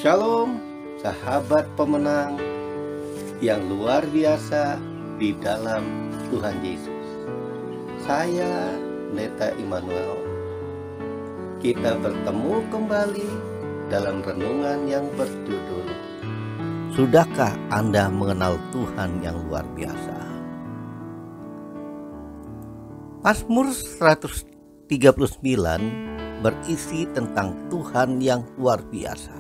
Shalom, sahabat pemenang yang luar biasa di dalam Tuhan Yesus. Saya Neta Immanuel. Kita bertemu kembali dalam renungan yang berjudul Sudahkah Anda mengenal Tuhan yang luar biasa? Mazmur 139 berisi tentang Tuhan yang luar biasa.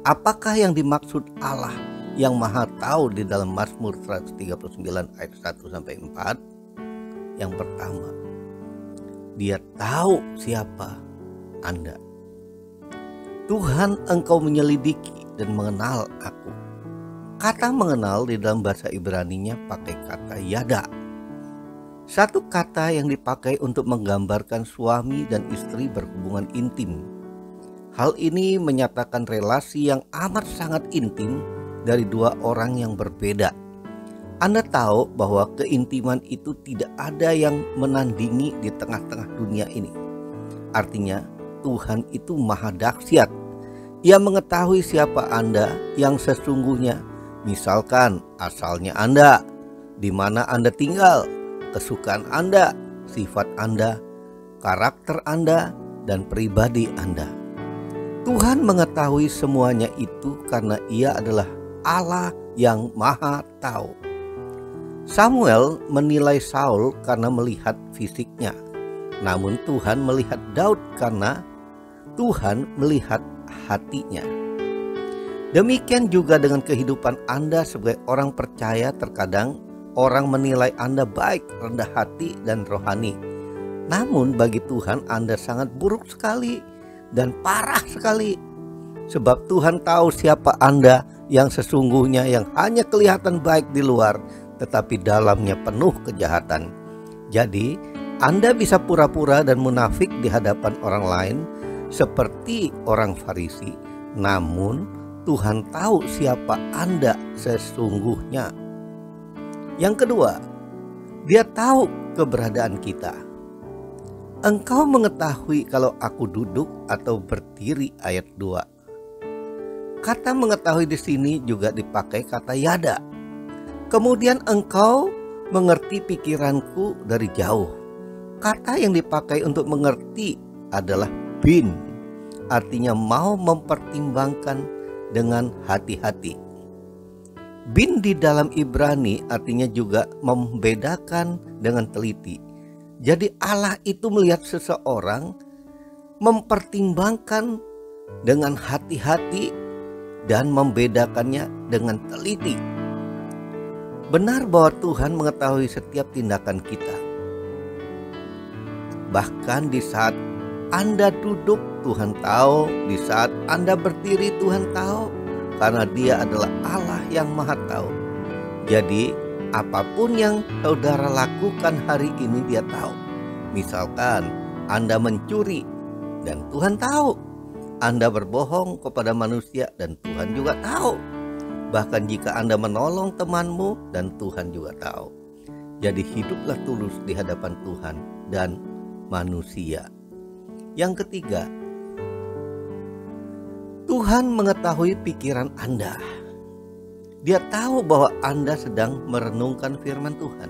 Apakah yang dimaksud Allah yang Maha Tahu di dalam Mazmur 139 ayat 1-4? Yang pertama, Dia tahu siapa Anda. Tuhan, Engkau menyelidiki dan mengenal aku. Kata mengenal di dalam bahasa Ibraninya pakai kata yada. Satu kata yang dipakai untuk menggambarkan suami dan istri berhubungan intim. Hal ini menyatakan relasi yang amat sangat intim dari dua orang yang berbeda. Anda tahu bahwa keintiman itu tidak ada yang menandingi di tengah-tengah dunia ini. Artinya Tuhan itu maha dahsyat. Ia mengetahui siapa Anda yang sesungguhnya. Misalkan asalnya Anda, di mana Anda tinggal, kesukaan Anda, sifat Anda, karakter Anda, dan pribadi Anda. Tuhan mengetahui semuanya itu karena Ia adalah Allah yang Maha Tahu. Samuel menilai Saul karena melihat fisiknya, namun Tuhan melihat Daud karena Tuhan melihat hatinya. Demikian juga dengan kehidupan Anda sebagai orang percaya. Terkadang orang menilai Anda baik, rendah hati, dan rohani. Namun bagi Tuhan Anda sangat buruk sekali dan parah sekali. Sebab Tuhan tahu siapa Anda yang sesungguhnya, yang hanya kelihatan baik di luar tetapi dalamnya penuh kejahatan. Jadi Anda bisa pura-pura dan munafik di hadapan orang lain seperti orang Farisi. Namun Tuhan tahu siapa Anda sesungguhnya. Yang kedua, Dia tahu keberadaan kita. Engkau mengetahui kalau aku duduk atau berdiri, ayat 2. Kata mengetahui di sini juga dipakai kata yada. Kemudian engkau mengerti pikiranku dari jauh. Kata yang dipakai untuk mengerti adalah bin. Artinya mau mempertimbangkan dengan hati-hati. Bin di dalam Ibrani artinya juga membedakan dengan teliti. Jadi Allah itu melihat seseorang, mempertimbangkan dengan hati-hati dan membedakannya dengan teliti. Benar bahwa Tuhan mengetahui setiap tindakan kita. Bahkan di saat Anda duduk, Tuhan tahu. Di saat Anda berdiri, Tuhan tahu. Karena Dia adalah Allah yang Maha Tahu. Jadi apapun yang saudara lakukan hari ini Dia tahu. Misalkan Anda mencuri dan Tuhan tahu. Anda berbohong kepada manusia dan Tuhan juga tahu. Bahkan jika Anda menolong temanmu dan Tuhan juga tahu. Jadi hiduplah tulus di hadapan Tuhan dan manusia. Yang ketiga, Tuhan mengetahui pikiran Anda. Dia tahu bahwa Anda sedang merenungkan firman Tuhan.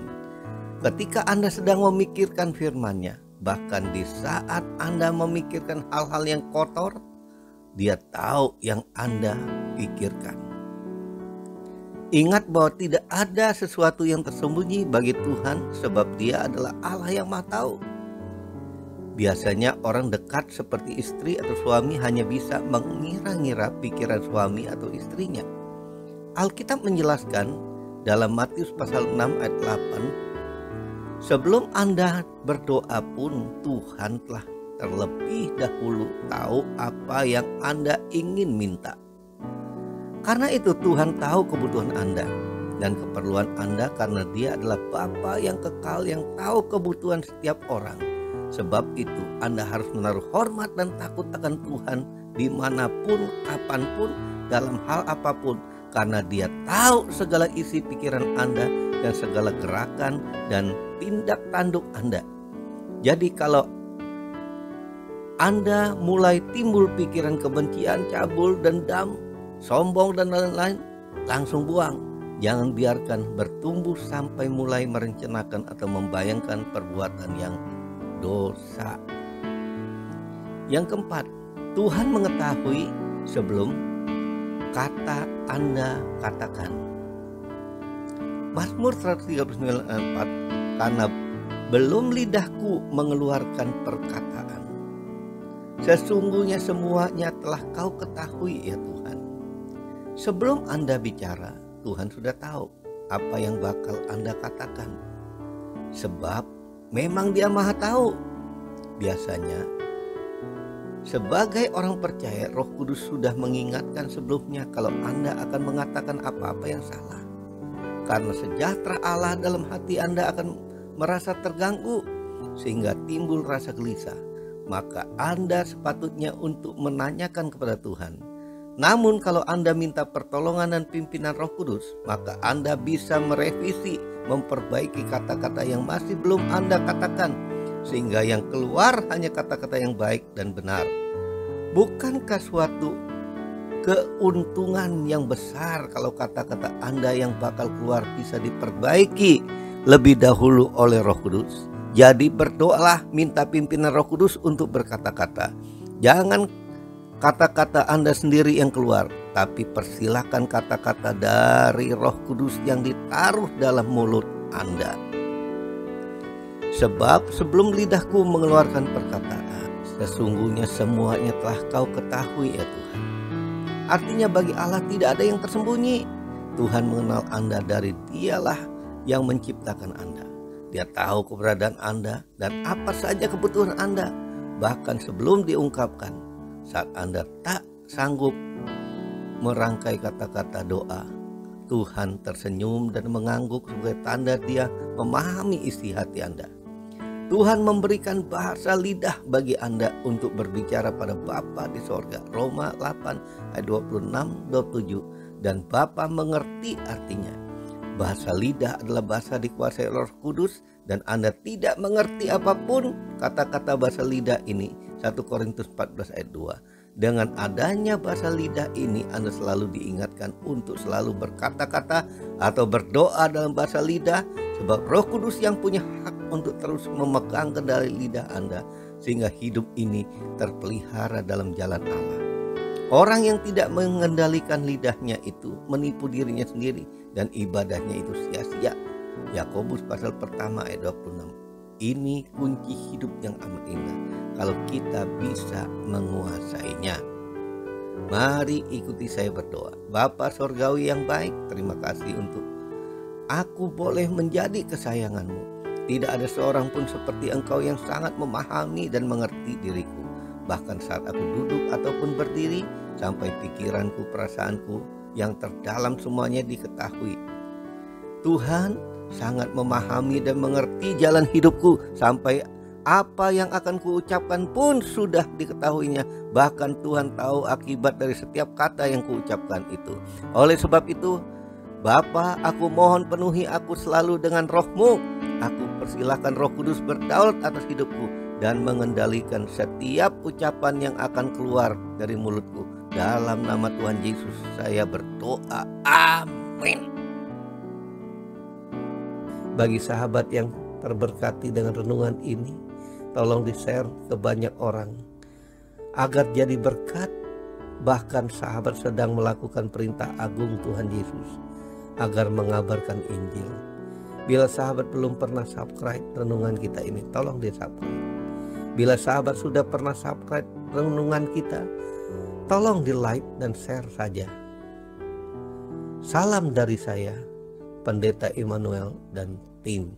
Ketika Anda sedang memikirkan firman-Nya, bahkan di saat Anda memikirkan hal-hal yang kotor, Dia tahu yang Anda pikirkan. Ingat bahwa tidak ada sesuatu yang tersembunyi bagi Tuhan, sebab Dia adalah Allah yang Maha Tahu. Biasanya orang dekat seperti istri atau suami hanya bisa mengira-ngira pikiran suami atau istrinya. Alkitab menjelaskan dalam Matius pasal 6 ayat 8, sebelum Anda berdoa pun Tuhan telah terlebih dahulu tahu apa yang Anda ingin minta. Karena itu Tuhan tahu kebutuhan Anda dan keperluan Anda, karena Dia adalah Bapa yang kekal yang tahu kebutuhan setiap orang. Sebab itu Anda harus menaruh hormat dan takut akan Tuhan dimanapun, kapanpun, dalam hal apapun. Karena Dia tahu segala isi pikiran Anda dan segala gerakan dan tindak tanduk Anda. Jadi kalau Anda mulai timbul pikiran kebencian, cabul, dendam, sombong, dan lain-lain, langsung buang. Jangan biarkan bertumbuh sampai mulai merencanakan atau membayangkan perbuatan yang dosa. Yang keempat, Tuhan mengetahui sebelum kata Anda katakan. Mazmur 139:4, karena belum lidahku mengeluarkan perkataan, sesungguhnya semuanya telah Kau ketahui ya Tuhan. Sebelum Anda bicara, Tuhan sudah tahu apa yang bakal Anda katakan. Sebab memang Dia Maha Tahu. Biasanya sebagai orang percaya, Roh Kudus sudah mengingatkan sebelumnya kalau Anda akan mengatakan apa-apa yang salah. Karena sejahtera Allah dalam hati Anda akan merasa terganggu sehingga timbul rasa gelisah. Maka Anda sepatutnya untuk menanyakan kepada Tuhan. Namun kalau Anda minta pertolongan dan pimpinan Roh Kudus, maka Anda bisa merevisi, memperbaiki kata-kata yang masih belum Anda katakan, sehingga yang keluar hanya kata-kata yang baik dan benar. Bukankah suatu keuntungan yang besar kalau kata-kata Anda yang bakal keluar bisa diperbaiki lebih dahulu oleh Roh Kudus? Jadi berdoalah, minta pimpinan Roh Kudus untuk berkata-kata. Jangan kata-kata Anda sendiri yang keluar, tapi persilakan kata-kata dari Roh Kudus yang ditaruh dalam mulut Anda. Sebab sebelum lidahku mengeluarkan perkataan, sesungguhnya semuanya telah Kau ketahui ya Tuhan. Artinya bagi Allah tidak ada yang tersembunyi. Tuhan mengenal Anda dari Dialah yang menciptakan Anda. Dia tahu keberadaan Anda dan apa saja kebutuhan Anda, bahkan sebelum diungkapkan. Saat Anda tak sanggup merangkai kata-kata doa, Tuhan tersenyum dan mengangguk sebagai tanda Dia memahami isi hati Anda. Tuhan memberikan bahasa lidah bagi Anda untuk berbicara pada Bapa di sorga. Roma 8 ayat 26-27. Dan Bapa mengerti artinya. Bahasa lidah adalah bahasa dikuasai Roh Kudus, dan Anda tidak mengerti apapun kata-kata bahasa lidah ini. 1 Korintus 14 ayat 2. Dengan adanya bahasa lidah ini, Anda selalu diingatkan untuk selalu berkata-kata atau berdoa dalam bahasa lidah, sebab Roh Kudus yang punya hak untuk terus memegang kendali lidah Anda, sehingga hidup ini terpelihara dalam jalan Allah. Orang yang tidak mengendalikan lidahnya itu menipu dirinya sendiri, dan ibadahnya itu sia-sia. Yakobus pasal pertama ayat 26. Ini kunci hidup yang amat indah kalau kita bisa menguasainya. Mari ikuti saya berdoa. Bapa Sorgawi yang baik, terima kasih untuk aku boleh menjadi kesayanganmu. Tidak ada seorang pun seperti Engkau yang sangat memahami dan mengerti diriku. Bahkan saat aku duduk ataupun berdiri, sampai pikiranku, perasaanku yang terdalam semuanya diketahui. Tuhan sangat memahami dan mengerti jalan hidupku, sampai apa yang akan kuucapkan pun sudah diketahuinya. Bahkan Tuhan tahu akibat dari setiap kata yang kuucapkan itu. Oleh sebab itu, Bapa, aku mohon penuhi aku selalu dengan Roh-Mu. Aku persilahkan Roh Kudus berdaulat atas hidupku dan mengendalikan setiap ucapan yang akan keluar dari mulutku. Dalam nama Tuhan Yesus saya berdoa. Amin. Bagi sahabat yang terberkati dengan renungan ini, tolong di-share ke banyak orang agar jadi berkat. Bahkan sahabat sedang melakukan perintah agung Tuhan Yesus agar mengabarkan Injil. Bila sahabat belum pernah subscribe renungan kita ini, tolong di-subscribe. Bila sahabat sudah pernah subscribe renungan kita, tolong di-like dan share saja. Salam dari saya, Pendeta Immanuel dan tim.